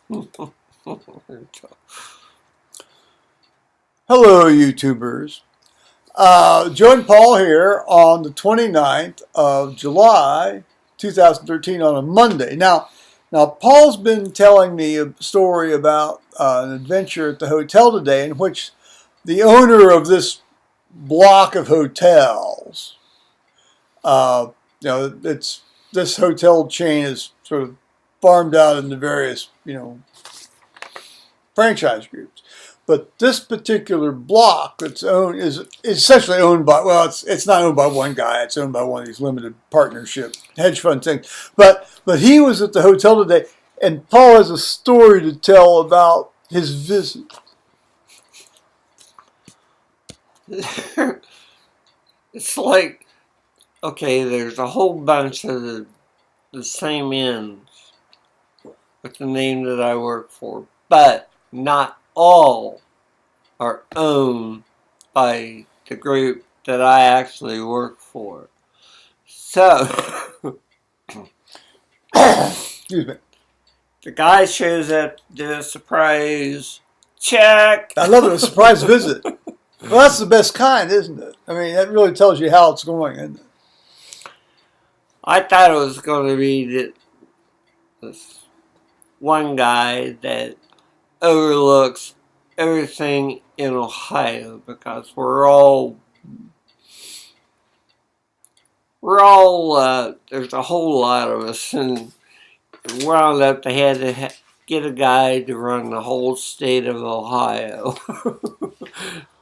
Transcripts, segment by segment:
Hello, YouTubers. Joe and Paul here on the 29th of July, 2013 on a Monday. Now, Paul's been telling me a story about an adventure at the hotel today in which the owner of this block of hotels, this hotel chain is sort of farmed out into various, franchise groups. But this particular block that's owned is essentially owned by, well, it's not owned by one guy. It's owned by one of these limited partnership hedge fund things. But he was at the hotel today, and Paul has a story to tell about his visit. It's like, okay, there's a whole bunch of the same inns with the name that I work for, but not all are owned by the group that I actually work for. So, excuse me. The guy shows up to do a surprise check. I love it, a surprise visit. Well, that's the best kind, isn't it? I mean, that really tells you how it's going, isn't it? I thought it was going to be this one guy that overlooks everything in Ohio, because we're all there's a whole lot of us, and wound up they had to get a guy to run the whole state of Ohio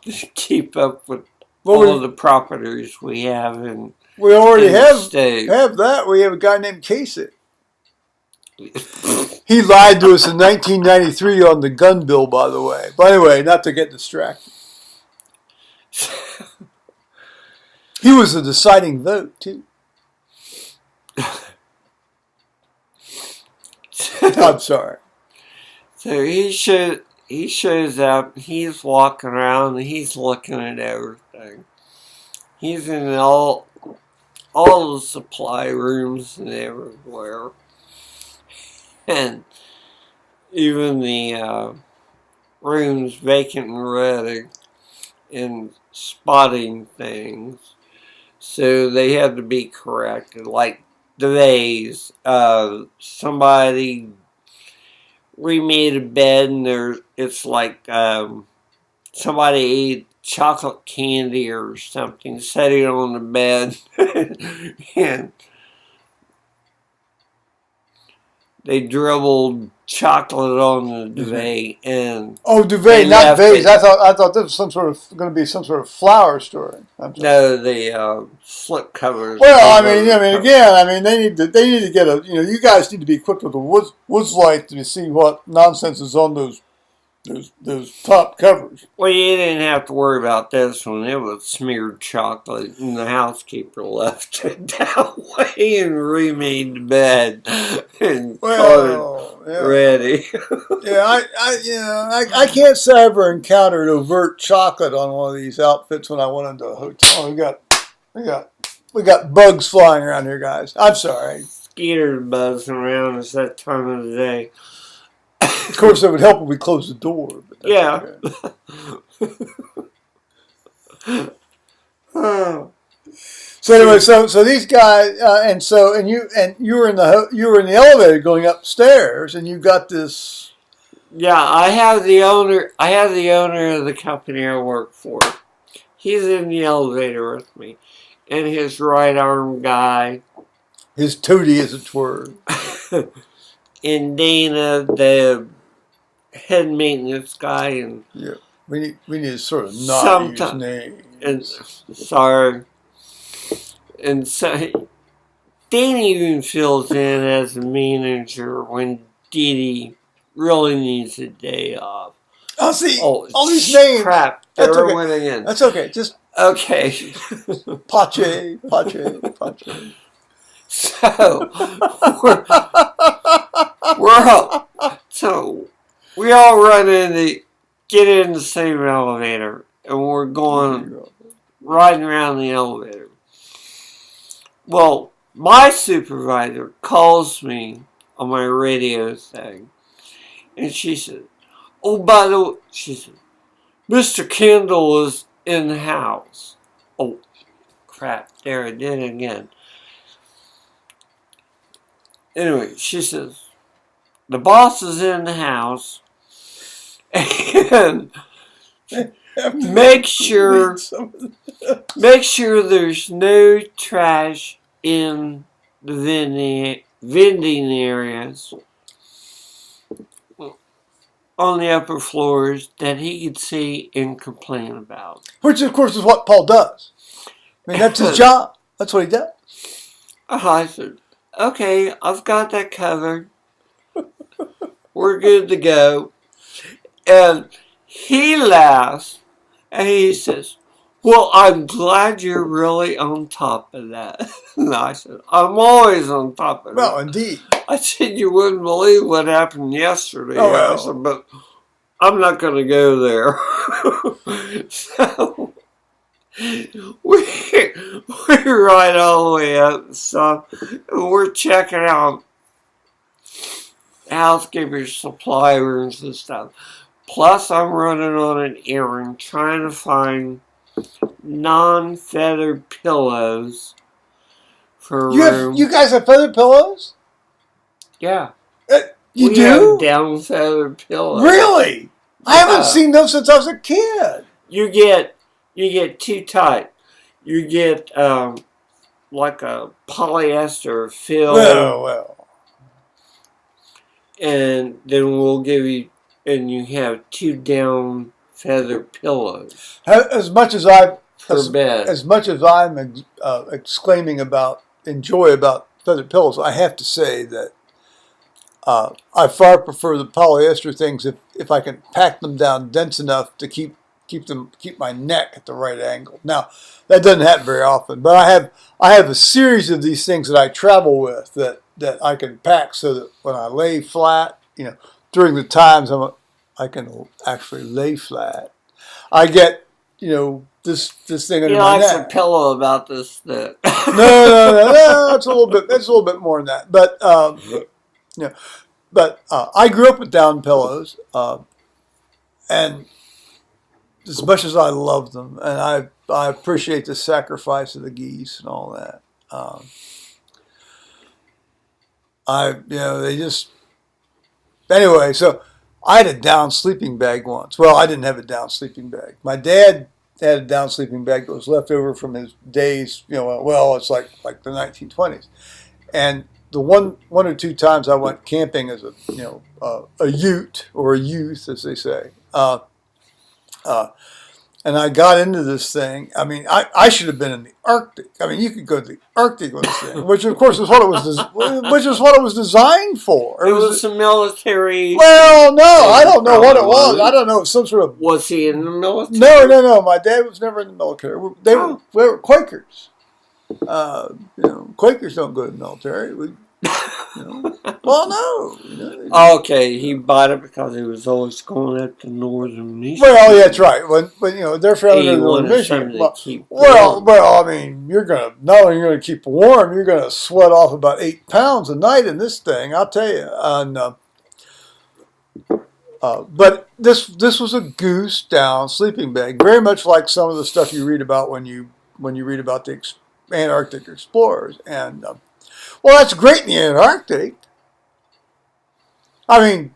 to keep up with all of the properties we have in. We already have that. We have a guy named Casey. He lied to us in 1993 on the gun bill, by the way. But anyway, not to get distracted. He was the deciding vote, too. I'm sorry. So he shows up, he's walking around, and he's looking at everything. He's in all the supply rooms and everywhere. And even the rooms vacant and ready, and spotting things. So they had to be corrected. Like the vase, somebody remade a bed, and it's like somebody ate chocolate candy or something, set it on the bed, and they dribbled chocolate on the duvet, and duvet, not vase. I thought this was going to be some sort of flower story. No, the slip covers. Well, again, they need to get a. You guys need to be equipped with a woods light to see what nonsense is on those top covers. Well, you didn't have to worry about this one. It was smeared chocolate, and the housekeeper left it that way and remade the bed and got it ready. I can't say I ever encountered overt chocolate on one of these outfits when I went into a hotel. We got bugs flying around here, guys. I'm sorry. Skeeter buzzing around. It's that time of the day. Of course, it would help if we closed the door. But yeah. Okay. So anyway, so these guys, and you were in the elevator going upstairs, and you got this. Yeah, I have the owner of the company I work for. He's in the elevator with me, and his right arm guy, his toady, as it were. And Dana, the head maintenance guy, and we need to sort of not use names. And sorry, and so Dana even fills in as a manager when Dee Dee really needs a day off. Oh, see, all these names. Crap, they're winning in. That's okay. Just okay. Pache. So we all get in the same elevator, and we're riding around the elevator. Well, my supervisor calls me on my radio thing, And she said, oh, by the way, she said, Mr. Kendall is in the house. Oh, crap, there I did it again. Anyway, she says, the boss is in the house, and make sure there's no trash in the vending areas on the upper floors that he could see and complain about. Which, of course, is what Paul does. I mean, that's his job. That's what he does. I said, okay, I've got that covered. We're good to go. And he laughs and he says, well, I'm glad you're really on top of that. And I said, I'm always on top of Well, that. indeed. I said, you wouldn't believe what happened yesterday. Oh, well. I said, but I'm not going to go there. So we're right all the way up and stuff. And we're checking out housekeepers' supply rooms and stuff. Plus, I'm running on an errand trying to find non-feathered pillows for a room. You guys have feather pillows? Yeah. You we do? have down feathered pillows. Really? I haven't seen those since I was a kid. You get two types. You get like a polyester fill. Well. And then we'll give you, and you have two down feathered pillows. As much as I'm exclaiming about, enjoy about feathered pillows, I have to say that I far prefer the polyester things if I can pack them down dense enough to keep my neck at the right angle. Now, that doesn't happen very often, but I have a series of these things that I travel with that I can pack so that when I lay flat, during the times I can actually lay flat, I get, this thing under my neck. He likes a pillow about this thick. No, it's a little bit more than that. But I grew up with down pillows, and as much as I love them, and I appreciate the sacrifice of the geese and all that. Anyway, so I had a down sleeping bag once. Well, I didn't have a down sleeping bag. My dad had a down sleeping bag that was left over from his days, it's like the 1920s. And the one or two times I went camping as a ute or a youth, as they say, and I got into this thing. I mean, I should have been in the Arctic. I mean, you could go to the Arctic with this thing, which of course is what it was designed for. It was a military. Well, no, I don't know what it was. I don't know, some sort of. Was he in the military? No. My dad was never in the military. They were Quakers. Quakers don't go to the military. Well, no. Okay, he bought it because he was always going up to northern Michigan. Well, yeah, that's right. But they're from northern Michigan. Well, I mean, you're gonna not only you're gonna keep warm, you're gonna sweat off about 8 pounds a night in this thing. I'll tell you. And but this was a goose down sleeping bag, very much like some of the stuff you read about when you read about the Antarctic explorers. And well, that's great in the Antarctic. I mean,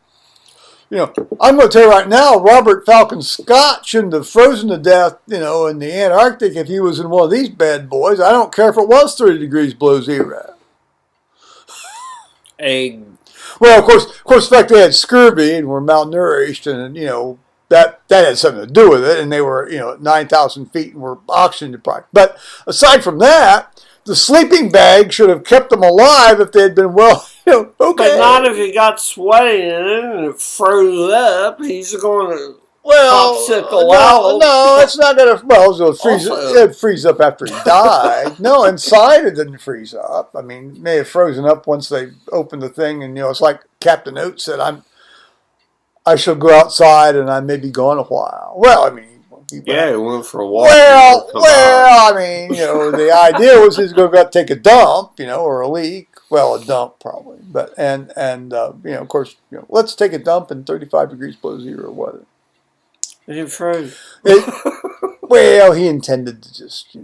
I'm going to tell you right now, Robert Falcon Scott shouldn't have frozen to death, in the Antarctic if he was in one of these bad boys. I don't care if it was 30 degrees below zero. Well, of course, the fact they had scurvy and were malnourished, and that had something to do with it, and they were at 9,000 feet and were oxygen deprived. But aside from that, the sleeping bag should have kept them alive if they had been okay. But not if he got sweaty in it and it froze up. He's going to popsicle out. No, it's not going to. Well, it'd freeze up after he died. No, inside it didn't freeze up. I mean, it may have frozen up once they opened the thing, and it's like Captain Oates said, I shall go outside and I may be gone a while. Well, I mean. He went for a walk. Well, I mean, the idea was he's going to take a dump, or a leak, Well, a dump probably, but of course, let's take a dump in 35 degrees below zero weather. It froze. Well, he intended to just,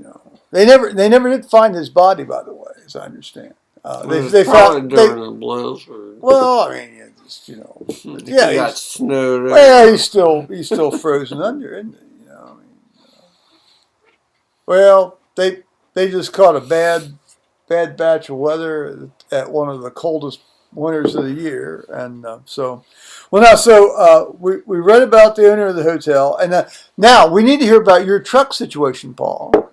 they never did find his body, by the way, as I understand. They found during the blizzard. Well, I mean, He got snowed. Well, he's still frozen under, isn't he? Well, they just caught a bad batch of weather at one of the coldest winters of the year, and we read about the owner of the hotel, and now we need to hear about your truck situation, Paul.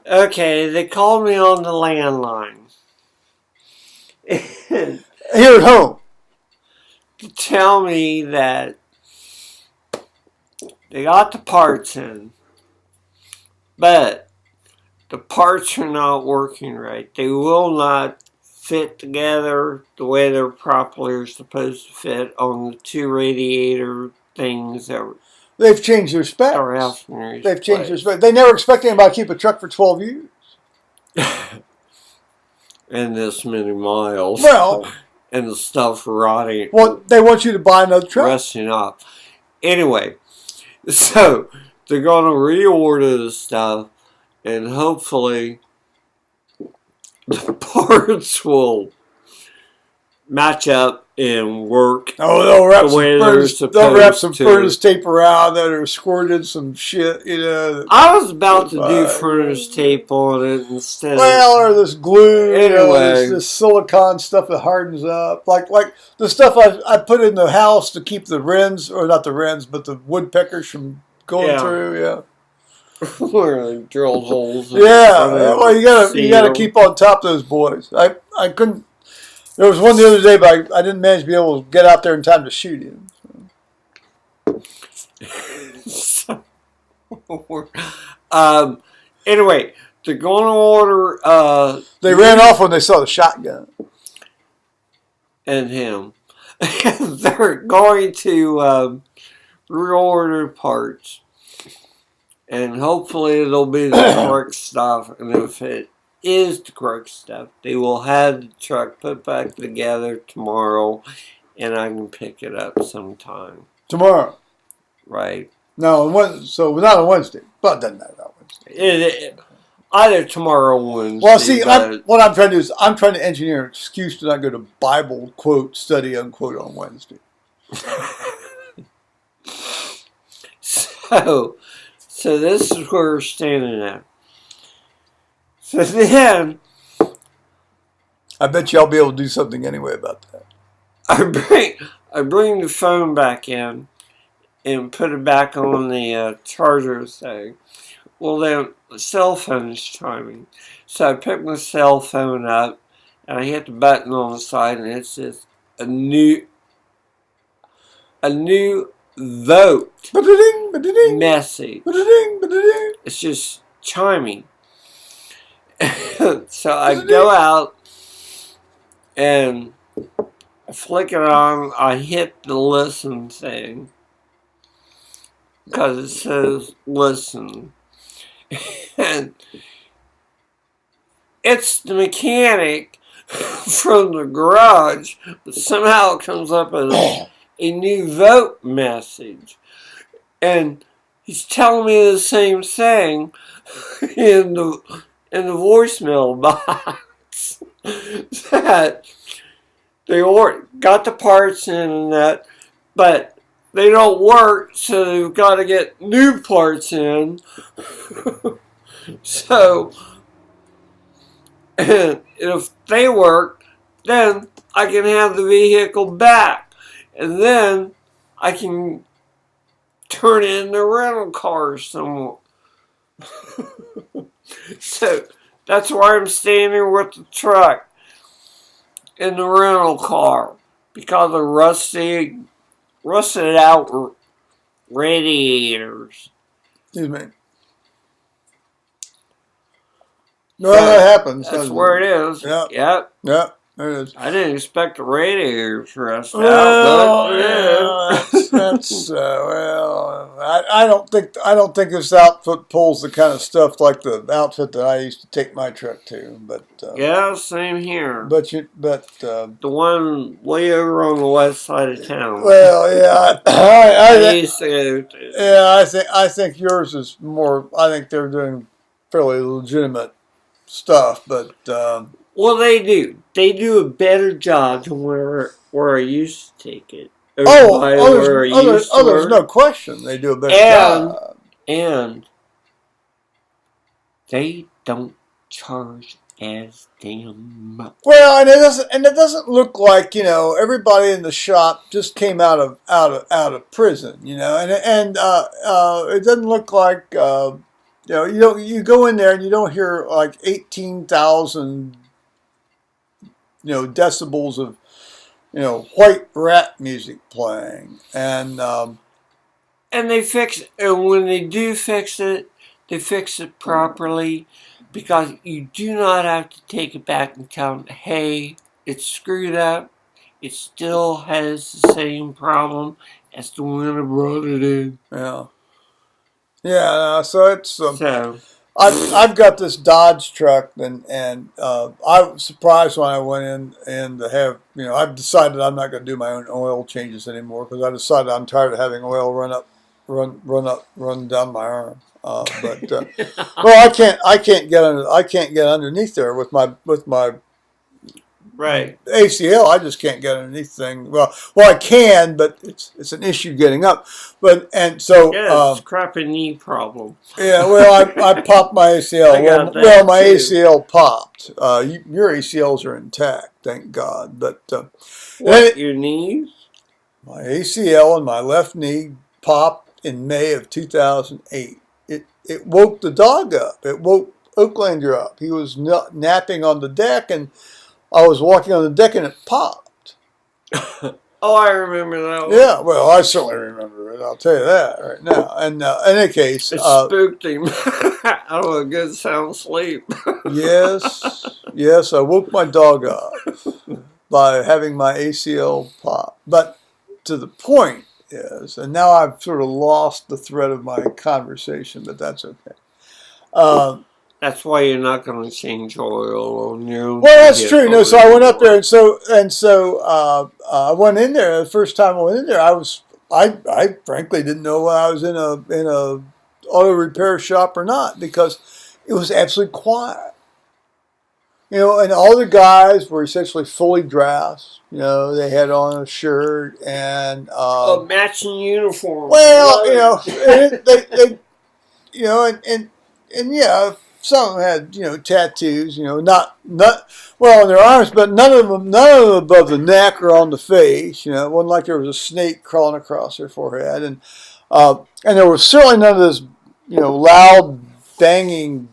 Okay, they called me on the landline here at home to tell me that they got the parts in, but the parts are not working right. They will not fit together the way they're properly supposed to fit on the two radiator things that they've changed their specs. They've changed their specs. They never expect anybody to keep a truck for 12 years. And this many miles. Well, and the stuff rotting. Well, they want you to buy another truck. Rusting off. Anyway, so they're going to reorder the stuff, and hopefully the parts will match up and work. Oh, they'll wrap some furnace tape around that or squirted some shit, I was about to do furnace tape on it instead. Or this glue, anyway, this silicone stuff that hardens up, like the stuff I put in the house to keep the wrens, or not the wrens, but the woodpeckers from going through. Yeah. Where they drilled holes. Well, you gotta keep on top of those boys. I couldn't. There was one the other day, but I didn't manage to be able to get out there in time to shoot him. So. Anyway, they're going to order. They ran off when they saw the shotgun. And him. They're going to reorder parts. And hopefully it'll be the correct stuff. And if it is the correct stuff, they will have the truck put back together tomorrow, and I can pick it up sometime. Tomorrow? Right. No, so not on Wednesday. But it doesn't matter about Wednesday. Either tomorrow or Wednesday. Well, see, what I'm trying to do is I'm trying to engineer an excuse to not go to Bible quote study unquote on Wednesday. So this is where we're standing at. So then, I bet you I'll be able to do something anyway about that. I bring the phone back in and put it back on the charger thing. Well, then the cell phone is chiming. So I pick my cell phone up and I hit the button on the side, and it says a new vote message. It's just chiming. So I go out and I flick it on. I hit the listen thing because it says listen. And it's the mechanic from the garage, but somehow it comes up as a new vote message. And he's telling me the same thing in the voicemail box that they got the parts in and that, but they don't work, so they've got to get new parts in. So, and if they work, then I can have the vehicle back, and then I can turn in the rental car somewhere. So that's why I'm staying here with the truck in the rental car, because of rusted out radiators. Excuse me. No, that happens. That's where it is. Yep. Yep. Yep. There it is. I didn't expect the radiators to rust out, Well, but that's well. I don't think this outfit pulls the kind of stuff like the outfit that I used to take my truck to. But yeah, same here. but The one way over on the west side of town. well, yeah, I used to go to. yeah, I think yours is more. I think they're doing fairly legitimate stuff, but Well, they do. They do a better job than where I used to take it. Or there's no question they do a better job. And they don't charge as damn much. Well, and it doesn't look like, you know, everybody in the shop just came out of prison, you know, and it doesn't look like you know, you go in there and you don't hear like 18,000 decibels of white rat music playing, and they fix it. And when they do fix it, they fix it properly, because you do not have to take it back and tell them, hey, it's screwed up. It still has the same problem as the one I brought it in. Yeah. So it's So I've got this Dodge truck, and I was surprised when I went in to have, you know, I've decided I'm not going to do my own oil changes anymore, because I decided I'm tired of having oil run down my arm. But well, I can't get underneath there with my right. ACL. I just can't get underneath thing. Well, I can, but it's an issue getting up. But and so yeah, it's a crappy knee problem. Yeah, well, I popped my ACL. Well, my too. ACL popped. Your ACLs are intact, thank God. But your knees? My ACL and my left knee popped in May of 2008. It woke the dog up. It woke Oaklander up. He was napping on the deck, and I was walking on the deck, and it popped. Oh, I remember that one. Yeah, well, I certainly remember it. I'll tell you that right now. And in any case, it spooked him out of a good sound sleep. yes, I woke my dog up by having my ACL pop. But to the point is, and now I've sort of lost the thread of my conversation, but that's okay. That's why you're not going to change oil on your own. Well, that's true. No, so I went up there, and so I went in there. The first time I went in there, I frankly didn't know whether I was in a auto repair shop or not, because it was absolutely quiet. You know, and all the guys were essentially fully dressed. You know, they had on a shirt and a matching uniform. Well, you know, they you know, and yeah. Some of them had, you know, tattoos, you know, not well on their arms, but none of them above the neck or on the face. You know, it wasn't like there was a snake crawling across their forehead, and there was certainly none of this, you know, loud banging,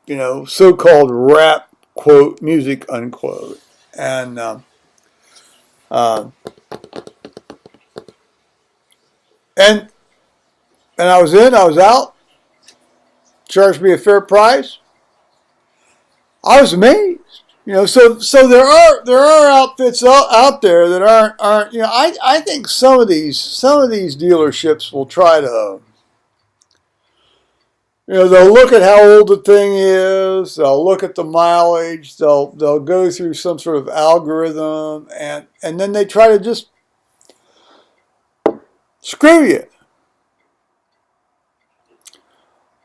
you know, so-called rap quote music unquote, and I was in, I was out. Charged me a fair price. I was amazed, you know. So there are outfits out there that aren't you know. I think some of these dealerships will try to, you know, they'll look at how old the thing is. They'll look at the mileage. They'll go through some sort of algorithm, and then they try to just screw you.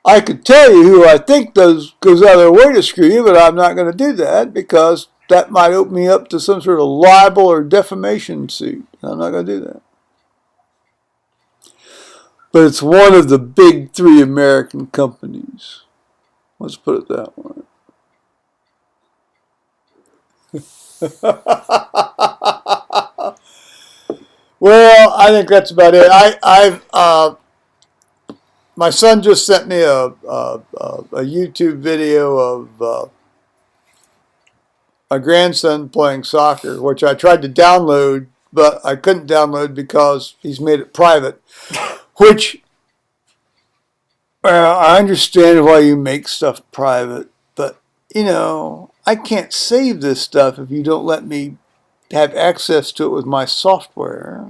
I could tell you who I think goes out of their way to screw you, but I'm not going to do that, because that might open me up to some sort of libel or defamation suit. I'm not going to do that. But it's one of the big three American companies. Let's put it that way. Well, I think that's about it. My son just sent me a YouTube video of my grandson playing soccer, which I tried to download, but I couldn't download because he's made it private. Which, I understand why you make stuff private, but, you know, I can't save this stuff if you don't let me have access to it with my software.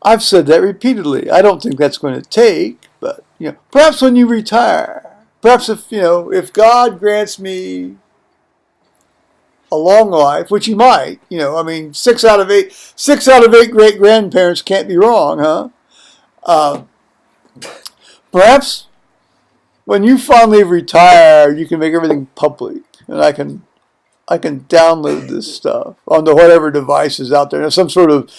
I've said that repeatedly. I don't think that's going to take, but perhaps when you retire, perhaps if God grants me a long life, which He might, I mean, 6 out of 8 great grandparents can't be wrong, huh? Perhaps when you finally retire, you can make everything public, and I can download this stuff onto whatever device is out there. There's some sort of,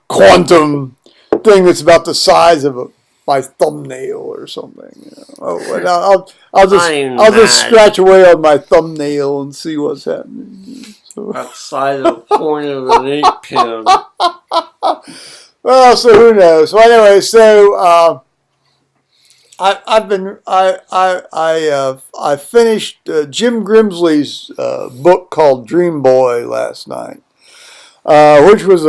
quantum thing that's about the size of my thumbnail or something. Oh, and I'll just scratch away on my thumbnail and see what's happening. So. Outside the point of an ink pen. Well, so who knows? So anyway, so I finished Jim Grimsley's book called Dream Boy last night, which was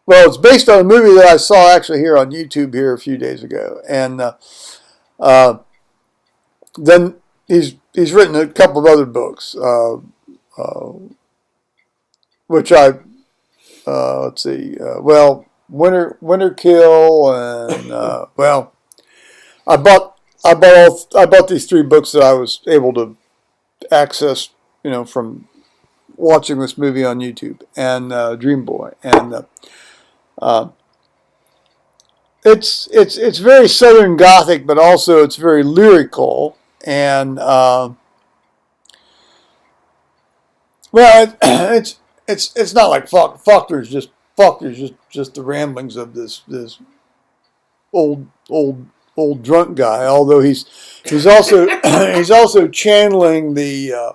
well, it's based on a movie that I saw actually here on YouTube here a few days ago, and then he's written a couple of other books, which I let's see, well, Winter Kill, and well. I bought these 3 books that I was able to access, from watching this movie on YouTube, and Dream Boy, and it's very Southern Gothic, but also it's very lyrical, and well, it's not like Faulkner's just the ramblings of this old drunk guy, although he's also he's also channeling the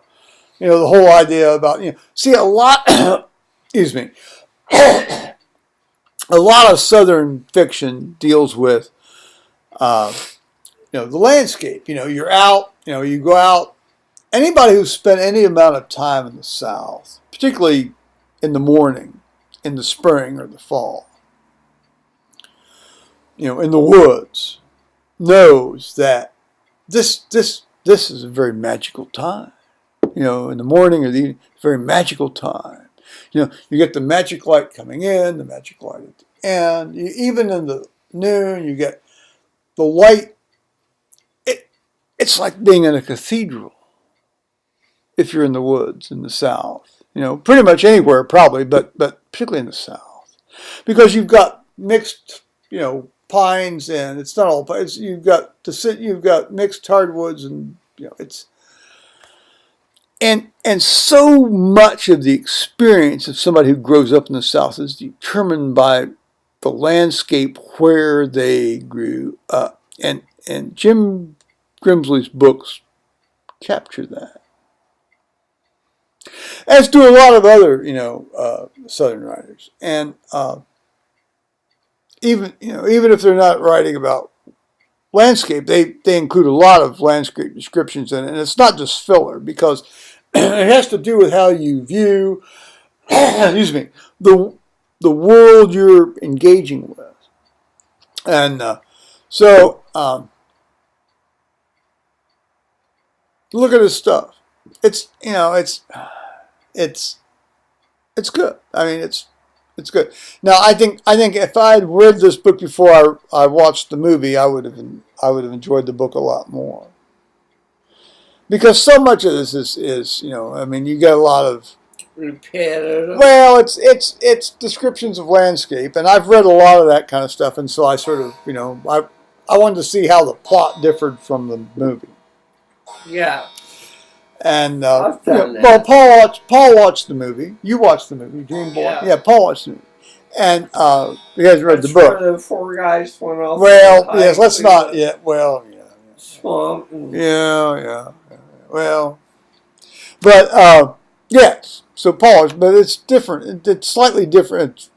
the whole idea about see a lot excuse me a lot of Southern fiction deals with the landscape. You're out, you go out. Anybody who's spent any amount of time in the South, particularly in the morning, in the spring or the fall, in the woods, knows that this is a very magical time. In the morning or the evening, it's a very magical time. You get the magic light coming in, the magic light at the end. Even in the noon, you get the light. It's like being in a cathedral if you're in the woods in the South. Pretty much anywhere probably, but particularly in the South, because you've got mixed, pines, and it's not all pines. You've got mixed hardwoods, and it's and so much of the experience of somebody who grows up in the South is determined by the landscape where they grew up, and Jim Grimsley's books capture that, as do a lot of other Southern writers, and even if they're not writing about landscape, they include a lot of landscape descriptions in it, and it's not just filler, because it has to do with how you view excuse me, the world you're engaging with. And so look at his stuff. It's it's good. I mean, it's good. Now, I think if I had read this book before I watched the movie, I would have enjoyed the book a lot more, because so much of this is I mean, you get a lot of repetitive. Well, it's descriptions of landscape, and I've read a lot of that kind of stuff, and so I sort of I wanted to see how the plot differed from the movie. Yeah. And I've done that. well, Paul watched the movie. You watched the movie, Dream Boy. Yeah. Paul watched the movie, and you guys read the book. Where the 4 guys went off. Well, yes, let's not. Yeah, well, yeah. Swamp. Yeah. Well, but yes. So Paul, but it's different. It's slightly different.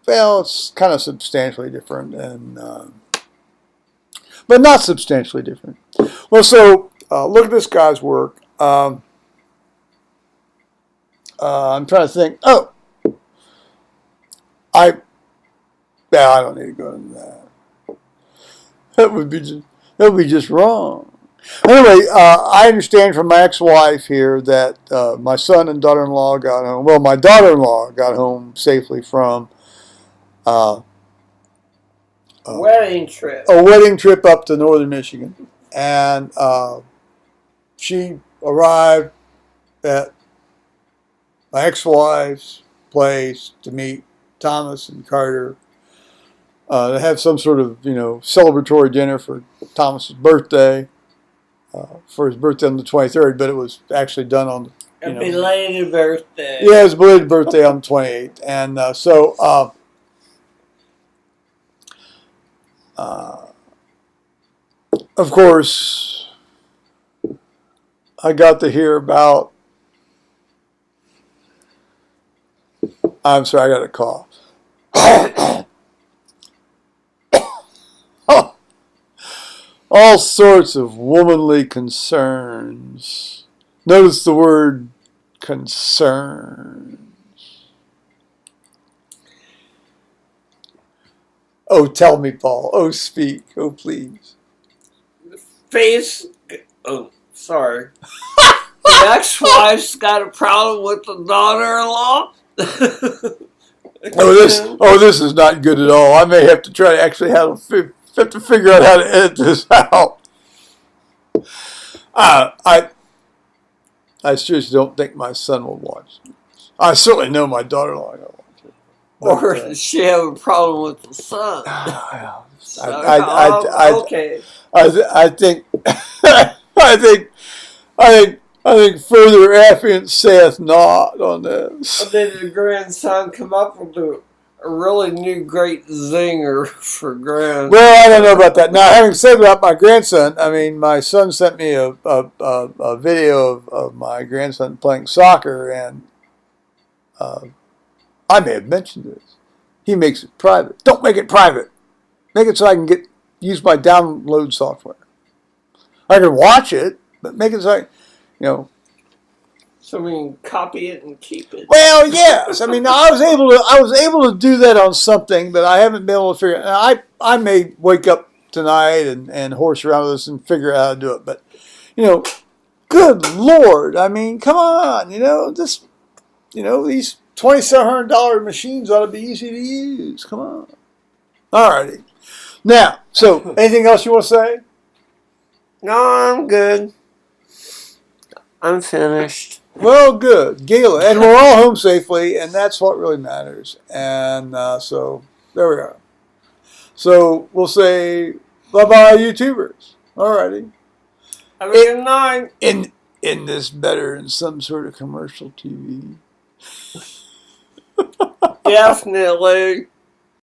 Well, it's kind of substantially different, and but not substantially different. Well, so look at this guy's work. I'm trying to think. Oh, I don't need to go into that. That would be just wrong. Anyway, I understand from my ex-wife here that my son and daughter-in-law got home. Well, my daughter-in-law got home safely from uh, Wedding trip. a wedding trip up to northern Michigan, and she arrived at my ex-wife's place to meet Thomas and Carter. To have some sort of celebratory dinner for Thomas's birthday. For his birthday on the 23rd, but it was actually done on A belated birthday. Yeah, his belated birthday on the 28th. And of course, I got to hear about, I'm sorry, I got a cough. All sorts of womanly concerns. Notice the word concerns. Oh, tell me, Paul. Oh, speak. Oh, please. Oh, sorry. The ex-wife's got a problem with the daughter-in-law. This is not good at all. I may have to try to actually have to figure out how to edit this out. I seriously don't think my son will watch this. I certainly know my daughter-in-law will watch it. Or does she have a problem with the son? Okay. I think further affiance saith not on this. But did the grandson come up with a really new great zinger for grandson? Well, I don't know about that. Now, having said about my grandson, I mean, my son sent me a video of my grandson playing soccer, and I may have mentioned this. He makes it private. Don't make it private. Make it so I can use my download software. I can watch it, but make it so So we can copy it and keep it. Well, yes. I mean, I was able to do that on something, but I haven't been able to figure it out. I may wake up tonight and horse around with this and figure out how to do it. But, good Lord. I mean, come on. These $2,700 machines ought to be easy to use. Come on. All righty. Now, so anything else you want to say? No, I'm good. I'm finished. Well, good. Gala. And we're all home safely, and that's what really matters. And so there we are. So we'll say bye-bye, YouTubers. All righty. Have a good night. In this better than some sort of commercial TV? Definitely.